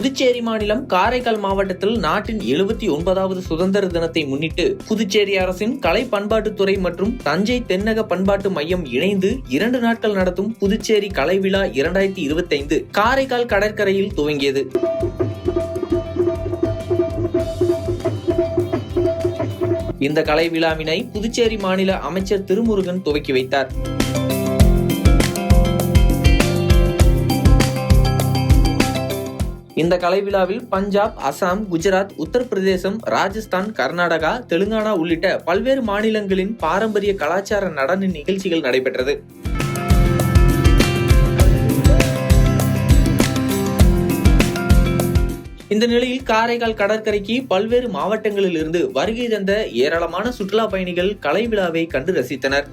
புதுச்சேரி மாநிலம் காரைக்கால் மாவட்டத்தில் நாட்டின் 79வது சுதந்திர தினத்தை முன்னிட்டு புதுச்சேரி அரசின் கலை பண்பாட்டுத்துறை மற்றும் தஞ்சை தென்னக பண்பாட்டு மையம் இணைந்து 2 நாட்கள் நடத்தும் புதுச்சேரி கலை விழா 2025 காரைக்கால் கடற்கரையில் துவங்கியது. இந்த கலை விழாவினை புதுச்சேரி மாநில அமைச்சர் திருமுருகன் துவக்கி வைத்தார். இந்த கலை விழாவில் பஞ்சாப், அசாம், குஜராத், உத்தரப்பிரதேசம், ராஜஸ்தான், கர்நாடகா, தெலுங்கானா உள்ளிட்ட பல்வேறு மாநிலங்களின் பாரம்பரிய கலாச்சார நடன நிகழ்ச்சிகள் நடைபெற்றது. இந்த நிலையில் காரைக்கால் கடற்கரைக்கு பல்வேறு மாவட்டங்களில் இருந்து வருகை தந்த ஏராளமான சுற்றுலா பயணிகள் கலை விழாவை கண்டு ரசித்தனர்.